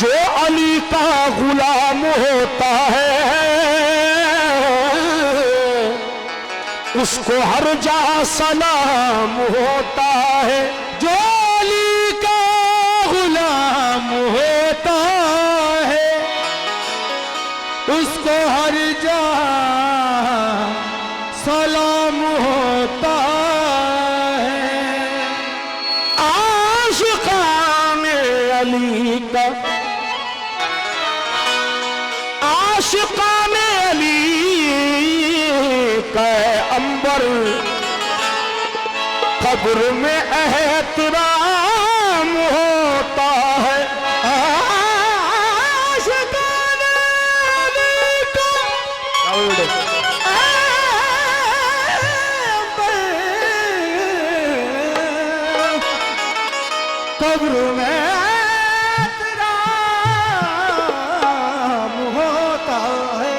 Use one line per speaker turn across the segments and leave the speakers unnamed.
जो अली का गुलाम होता है उसको हर जहां सलाम होता है।
जो अली का गुलाम होता है उसको हर जहां सलाम होता है।
आशिकाने अली का, आशिकाने अली का अंबर कब्र में एहतराम होता है।
आशिकाने अली का कब्र में एहतराम होता है।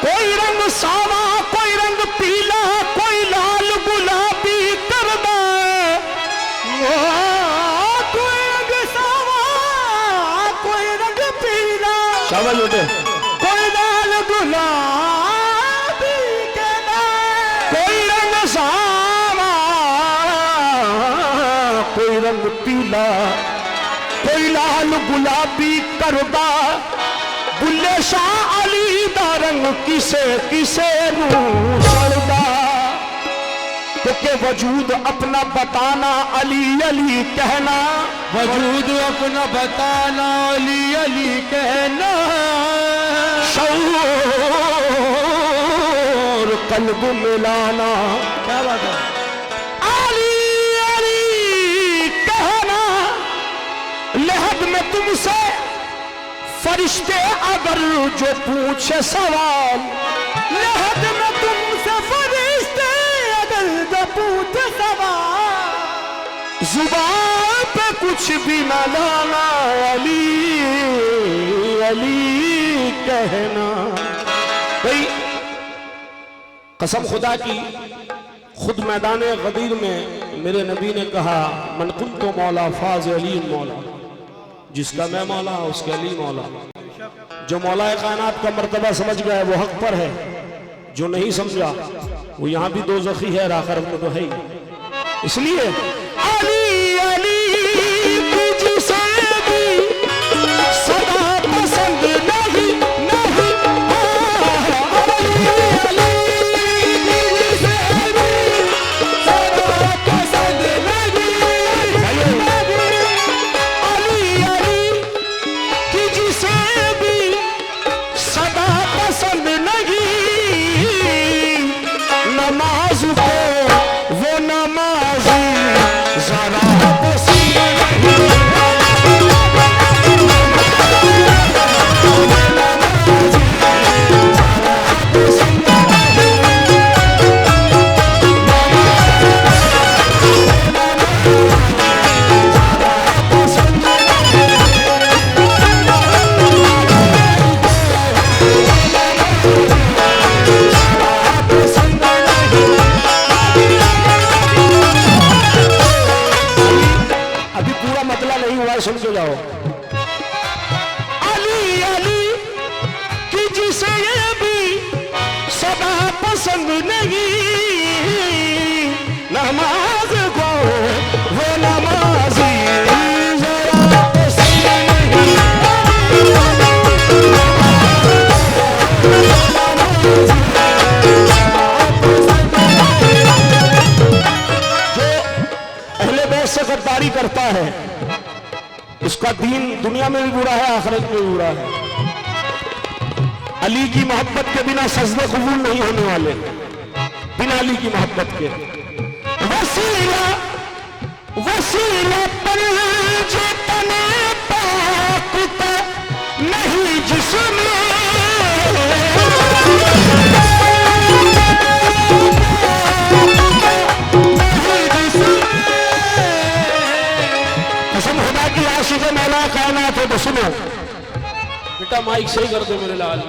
कोई रंग सावा, कोई रंग पीला, कोई लाल गुलाबी करदा
कोई रंग सावा, कोई रंग पीला,
समझ उठे,
कोई लाल गुलाबी करदा।
कोई रंग सावा, कोई रंग पीला, कोई लाल गुलाबी करदा। बुल्ले शाह अली दा रंग किसे किसे नूं चढ़दा। के वजूद अपना बताना अली अली कहना,
वजूद अपना बताना अली अली कहना।
शऊर कल्ब मिलाना,
क्या बात है।
अली अली कहना। लहद में तुमसे फरिश्ते अगर जो पूछे सवाल,
लहद में तुमसे फरिश्ते अगर जो पूछे सवाल,
जुबान पे कुछ भी न लाना अली अली कहना। भाई कसम खुदा की, खुद मैदान गदीर में मेरे नबी ने कहा मन कुंतो मौला फाज अली मौला, जिसका मैं मौला उसके अली मौला। जो मौला कायनात का मर्तबा समझ गया वो हक पर है, जो नहीं समझा वो यहाँ भी दोज़खी है, आखिरत में तो है ही। इसलिए अली अली तुझसे भी सदा पसंद नहीं नहीं। अली तुझसे भी सदा पसंद नहीं। अली अली तुझसे भी सदा पसंद नहीं। नमाज को वो नमाजी जरा पसंद नहीं। अभी पूरा मतलब नहीं हुआ, सुन के जाओ। अली अली कि जिसे ये भी सदा पसंद नहीं। नमाज को वो नमाजी जरा पसंद नहीं। जो अहले बैत से गद्दारी करता है उसका दीन दुनिया में भी बुरा है, आखिरत में भी बुरा है। अली की मोहब्बत के बिना सजदे कबूल नहीं होने वाले, बिना अली की मोहब्बत के। वसीला वसीला पर जितने पाक तो नहीं जिसमें कसम खुदा की आशिक़ मौला कायनात हो तो सुनो। बेटा माइक सही कर दो मेरे लाल।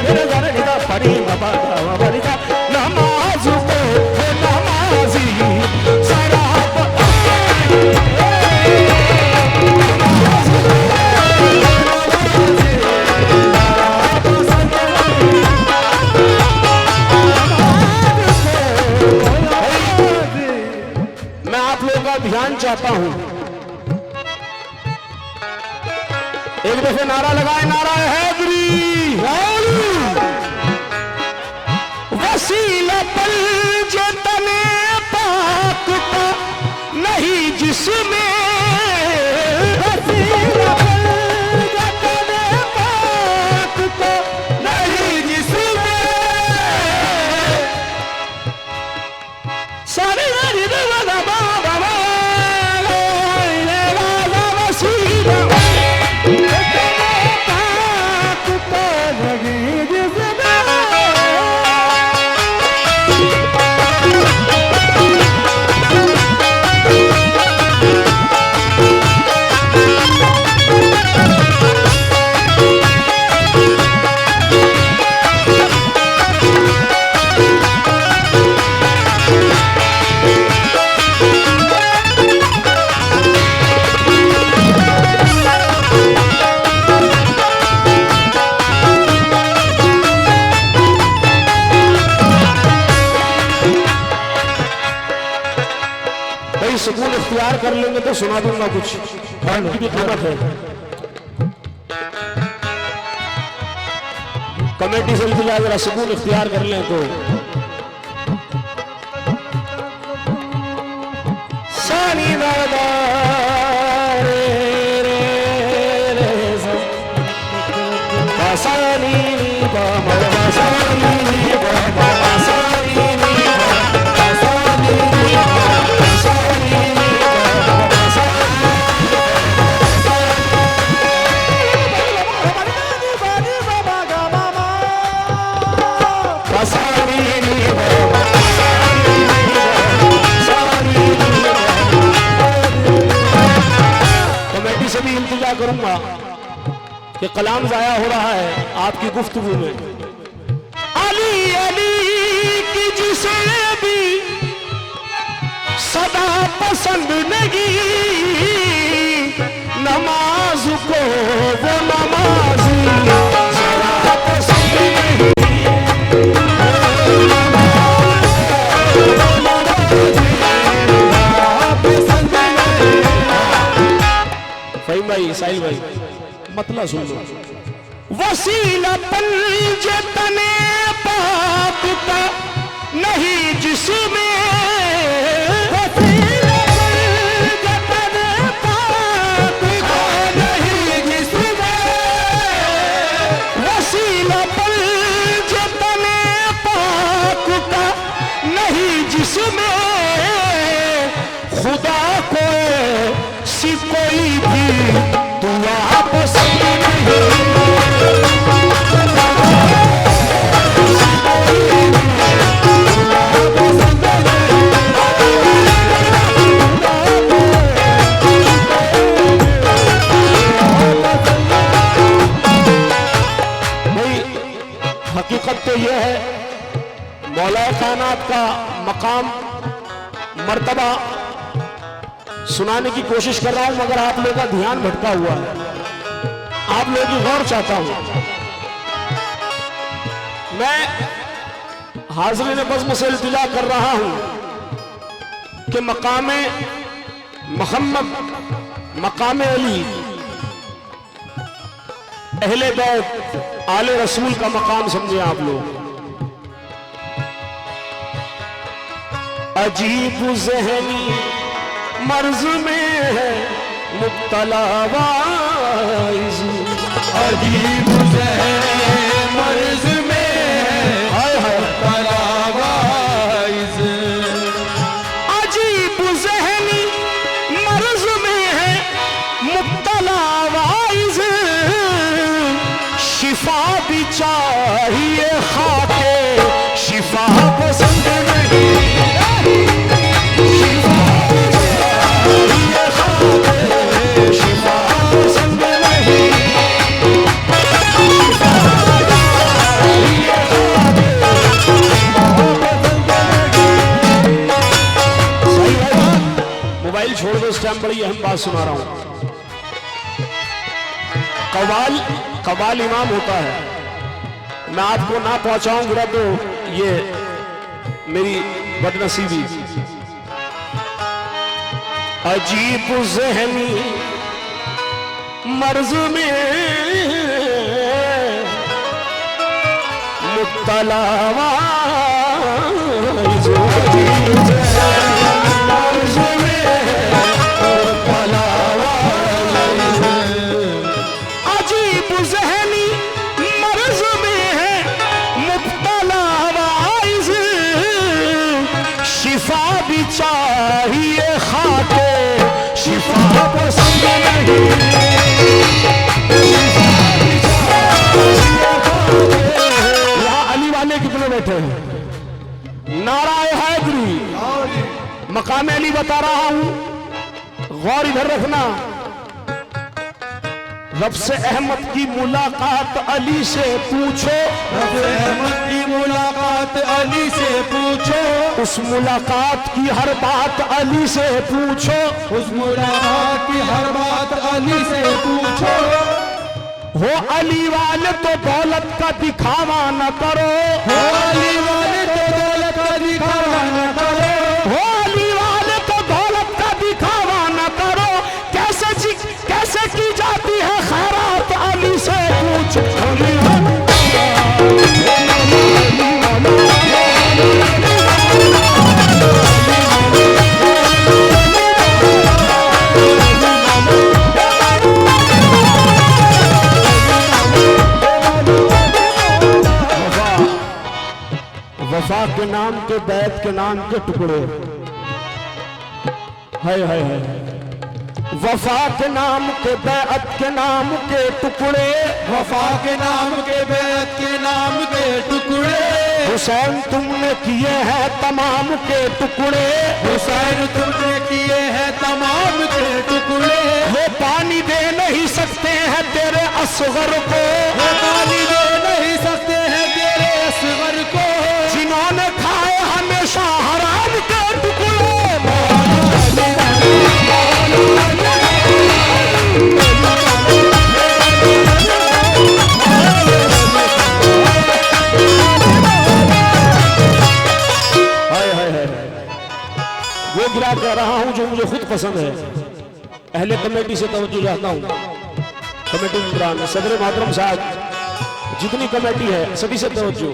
रे गा रे गा परी बाबा गा परी गा नमाज को वो नमाजी शराब मैं आप लोगों का ध्यान चाहता हूं। एक दफे नारा लगाए, नारा हैदरी वसीला पल जतने पाक का नहीं जिसमें वसीला पल जतने पाक का नहीं जिसमें सारे हरि देवा बाबा वसीला सुकून इख्तियार कर लेंगे तो सुना दूंगा कुछ, की भी कीमत है। कमेटी से इंतजार, जरा सुकून इख्तियार कर लें तो सानी दादा करूंगा कि कलाम जाया हो रहा है आपकी गुफ्तगू में। अली अली की जिसे भी सदा पसंद नहीं, नमाज को वो नमाजी सदा पसंद नहीं। भाई साहिल भाई मतलब सुन लो। वसीला पंज तने पाक का नहीं जिसमें, वसीला पंज तने पाक का नहीं जिसमें, वसीला पंज तने पाक का नहीं जिसमें खुदा को सी कोई भी दुआ पसंद नहीं। हकीकत तो यह है, मौला कायनात का मकाम मर्तबा सुनाने की कोशिश कर रहा हूं, मगर आप लोगों का ध्यान भटका हुआ है। आप लोगों की गौर चाहता हूं। मैं हाज़िरीन बज़्म से इल्तिजा कर रहा हूं कि मकाम मोहम्मद, मकाम अली, अहले बैत, आले रसूल का मकाम समझे आप लोग। अजीब ज़हनी मर्ज में है मुब्तला वाइज़,
अजीब मर्ज में है मुब्तला वाइज़,
अजीब ज़हनी मर्ज में है मुब्तला वाइज़, शिफा भी चाहिए खाके शिफा पसंद नहीं। टाइम बड़ी अहम बात सुना रहा हूं। कवाल इमाम होता है, मैं आपको ना पहुंचाऊंगा तो ये मेरी बदनसीबी। अजीब ज़हनी मर्ज में मुब्तला चाहिए खाके शिफा पसंद नहीं। अली वाले कितने बैठे हैं? नाराए हैदरी मकाम अली बता रहा हूं, गौर इधर रखना। रब से अहमद की मुलाकात अली से पूछो,
रब से अहमद की मुलाकात अली से पूछो,
उस मुलाकात की हर बात अली से पूछो,
उस मुलाकात की हर बात अली से पूछो।
हो अली वाले तो दौलत का दिखावा न करो,
हो अली वाले तो दौलत का दिखावा न करो,
हो अली वाले तो दौलत का दिखावा न करो। कैसे की जाती है खैरात अली से पूछो। वफा के नाम के बैत के नाम के टुकड़े, हाय हाय हाय। वफा के नाम के बैत के नाम के टुकड़े,
वफा के नाम के बैत के नाम के टुकड़े,
हुसैन तुमने किए हैं तमाम के टुकड़े,
हुसैन तुमने किए हैं तमाम के टुकड़े।
वो पानी दे नहीं सकते हैं तेरे असगर को,
वो पानी दे नहीं सकते हैं तेरे असगर को,
जिन्होंने खाए हमेशा हराम के टुकड़े। वो गिरा कर रहा हूं जो मुझे खुद पसंद है। अहले कमेटी से तवज्जो चाहता हूं, कमेटी मेंबरान सदर मोहतरम साहब जितनी कमेटी है सभी से तवज्जो।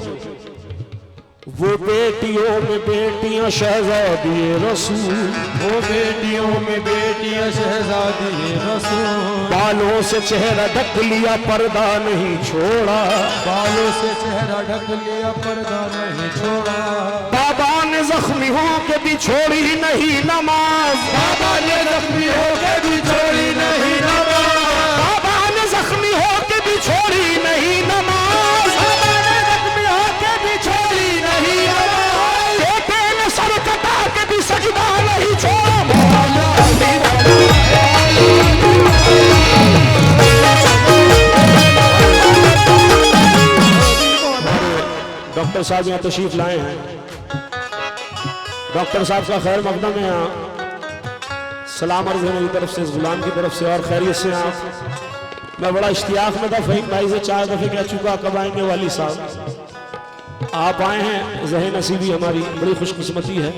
वो बेटियों में बेटियां शहजादी रसूल,
वो बेटियों में बेटियां शहजादी रसूल,
बालों से चेहरा ढक लिया पर्दा नहीं छोड़ा,
बालों से चेहरा ढक लिया पर्दा नहीं छोड़ा।
बाबा ने जख्मी हो के भी छोड़ी नहीं नमाज,
बाबा ने जख्मी हो के भी छोड़ी नहीं नमाज,
बाबा ने जख्मी हो के भी छोड़ी नहीं नमाज,
बाबा ने जख्मी हो के भी छोड़ी नहीं नमाज।
बेटे ने सर कटा के भी सजदा नहीं छोड़ा। डॉक्टर साहब यहाँ तशरीफ लाए हैं, डॉक्टर साहब का खैर मकदम है यहाँ, सलाम अर्ज है मेरी तरफ से, इस गुलाम की तरफ से और खैरियत से आप। मैं बड़ा इश्तियाक में था, फहीम भाई से 4 दफे कह चुका कब आएंगे वाली साहब, आप आए हैं, ज़हे नसीबी हमारी बड़ी खुशकिस्मती है।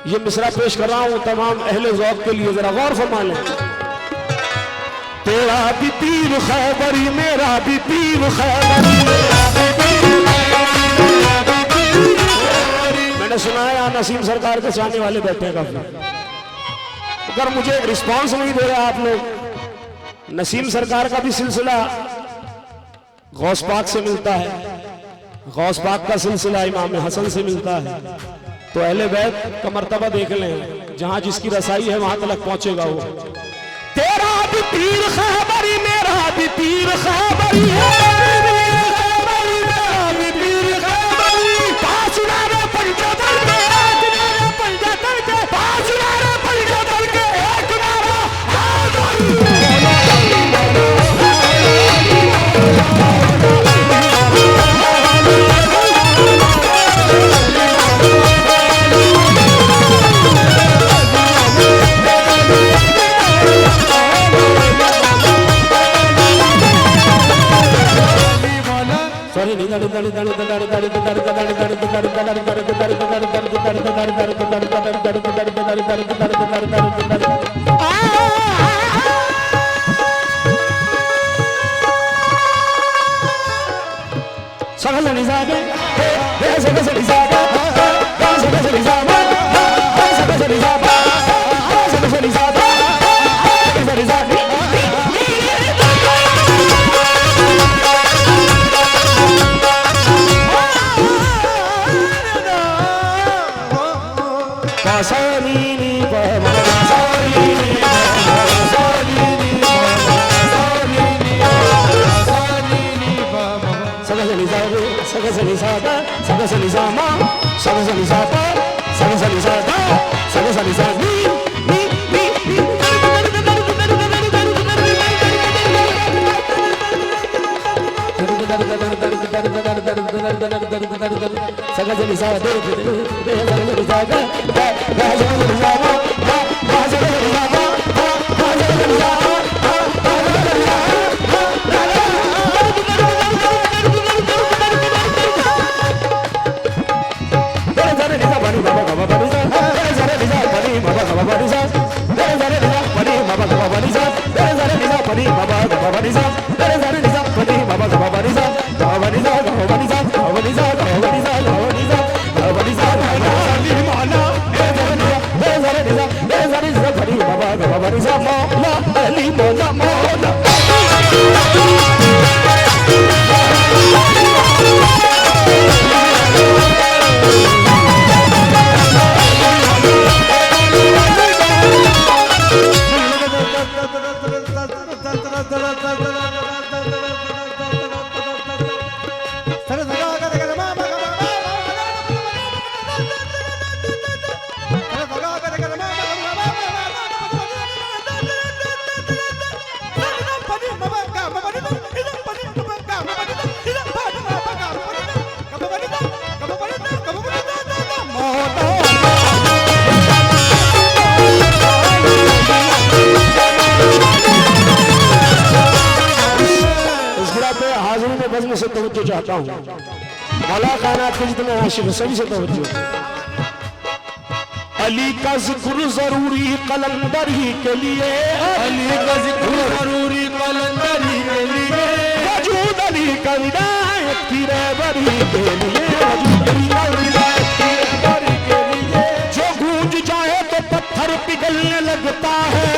ये मिसरा पेश कर रहा हूँ तमाम अहले ज़ौक़ के लिए, जरा गौर फरमा लें। तेरा भी पीर खैबरी मेरा भी पीर खैबरी, मैंने सुना है यहाँ नसीम सरकार के चाहने वाले बैठे हैं काफी। अगर मुझे रिस्पांस नहीं दे रहे आप लोग, नसीम सरकार का भी सिलसिला गौस पाक से मिलता है, गौस पाक का सिलसिला इमाम हसन से मिलता है, तो अहले बैत का मर्तबा देख लें, जहां जिसकी रसाई है वहां तक पहुंचेगा वो। तेरा भी पीर खैबरी मेरा भी पीर खैबरी है, से तवज्जो चाहता हूँ। मौला कायनात के जितने आशिक सभी से तवज्जो। अली का जिक्र जरूरी कलंदर ही के लिए,
अली का जिक्र जरूरी कलंदर ही के लिए,
वजूद अली का विदायत की रहबरी के लिए, वजूद अली का विदायत की रहबरी के लिए, जो गूंज जाए तो पत्थर पिघलने लगता है,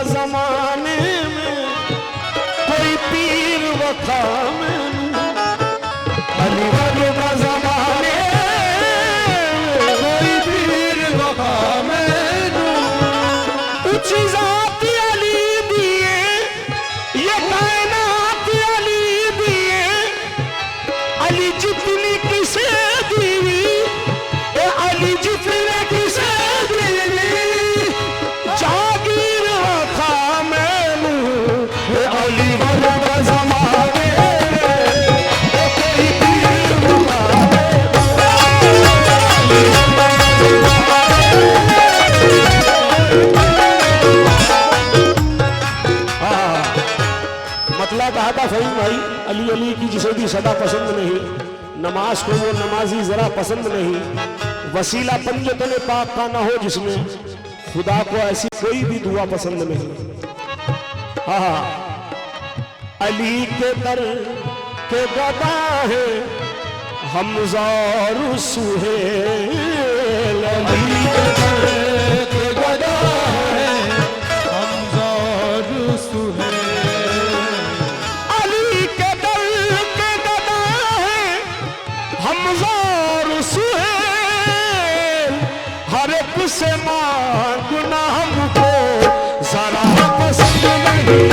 जमाने में कोई पीर वफा में, अली का जमाने में कोई पीर वफा में, ऊंची जात अली दिए, ये कायनात अली दिए, अली जितनी किसे दीवी, अली जितने किसे दीवी, जागीर मतला कहा था फहीम भाई, अली अली की जिसे भी सदा पसंद नहीं, नमाज को वो नमाजी जरा पसंद नहीं, वसीला पंजतन पाक का ना हो जिसमें, खुदा को ऐसी कोई भी दुआ पसंद नहीं। हाँ, अली के दर के गदा है हमजा और सुहेल, अली के दर के गदा है
हमजा और सुहेल,
अली के दर के गदा है हमजा और सुहेल, हर एक से मांगना हमको जरा पसंद नहीं,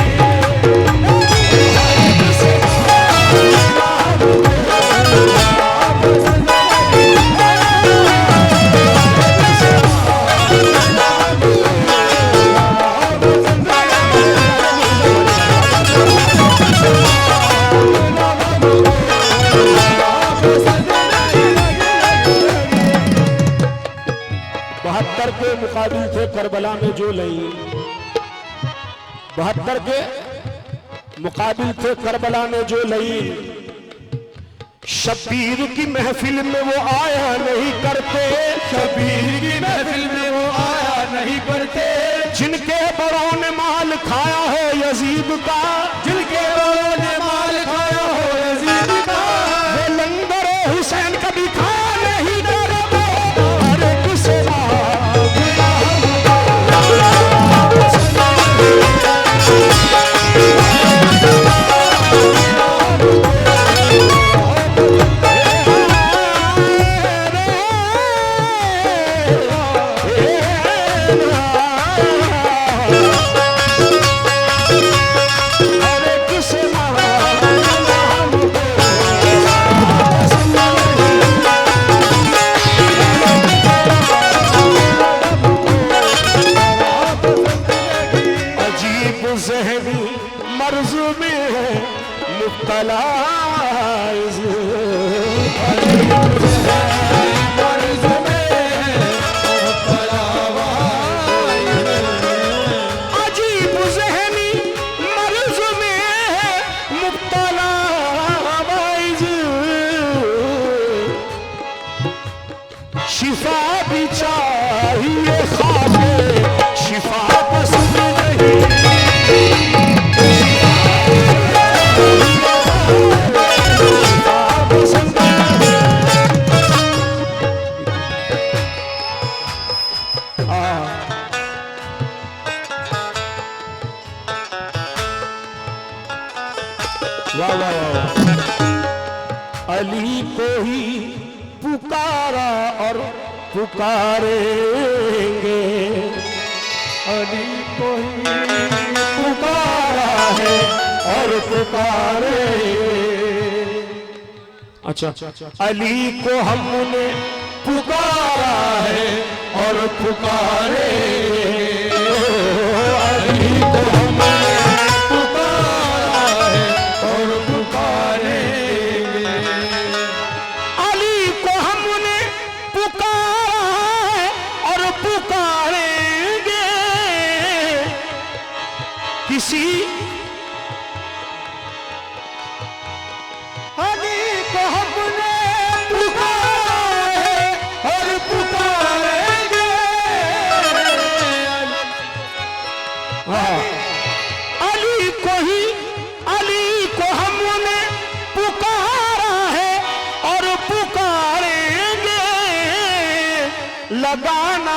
72 के मुकाबिल थे करबला में जो लई, 72 के मुकाबिल थे करबला में जो लई। शबीर की महफिल में वो आया नहीं करते,
शबीर की महफिल में वो आया नहीं करते।
जिनके बड़ों ने माल खाया हो यजीद का,
जिनके बड़ों ने माल खाया हो यजीद का,
वो लंगर हुसैन कभी खाया नहीं करते। अरे किसे मर्ज में मुब्तला अजीब ज़हनी मर्ज में मुब्तला शिफा भी चाहिए खाके शिफा पसंद नहीं। वाह वाह वाह। अली को ही पुकारा और पुकारेंगे,
अली को ही
पुकारा है और पुकारेंगे। अच्छा, अली को हमने पुकारा है और पुकारेंगे, अली को हमने किसी
अली को हमने पुकारा है और पुकारेंगे।
अली को हमने पुकारा है और पुकारेंगे। लगाना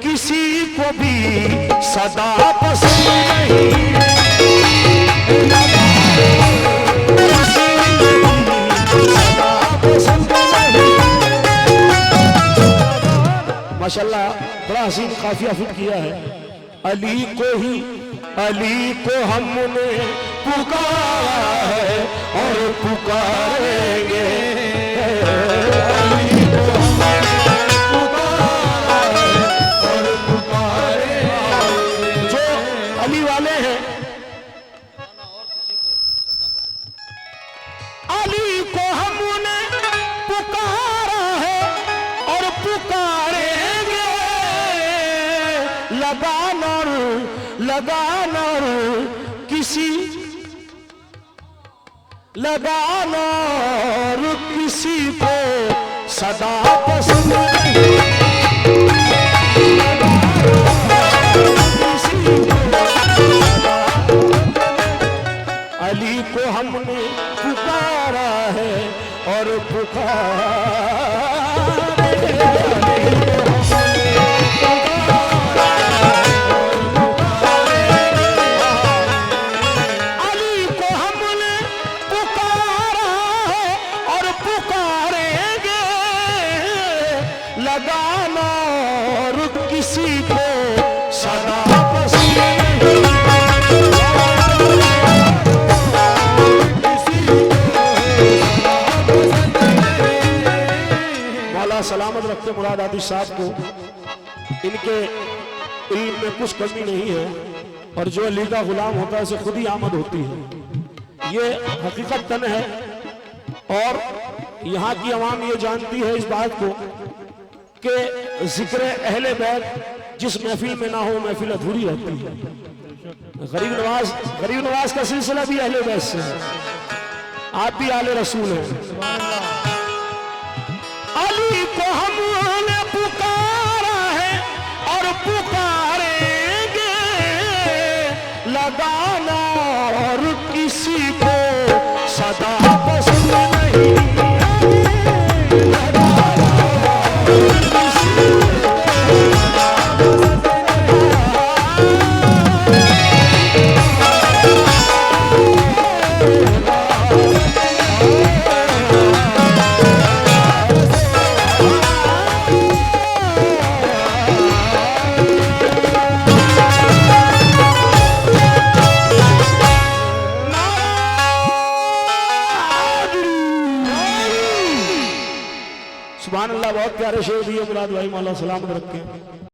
किसी को भी सदा पसंद नहीं, किसी को भी सदा पसंद नहीं। माशाल्लाह बड़ा हसीन काफिया फिट किया है। अली को हमने पुकारा है और पुकारेंगे, अली को अली वाले हैं। अली को हमने पुकारा है और पुकारेंगे। लगाना किसी को सदा पसंद नहीं, अली को हमने पुकारा है और अली को हमने पुकारा है और पुकारेंगे। लगाना और किसी को सदा पसंद नहीं, सलामत रखते मुराद आदि साहब को। इनके इल्म में कुछ कमी नहीं है और जो अली का गुलाम होता है उसे खुद ही आमद होती है। ये हकीकत तन है और यहाँ की आवाम ये जानती है इस बात को कि जिक्र अहले बैत जिस महफिल में ना हो महफिल अधूरी रहती है। गरीब नवाज का सिलसिला भी अहले बैत से है, आप भी आले रसूल हैं। अली को हमने पुकारा है और पुकारेंगे, लगाना और किसी को सदा पसंद नहीं। सुभान अल्लाह, बहुत प्यारे शेर दिए मुराद भाई, मौला सलामत रखें।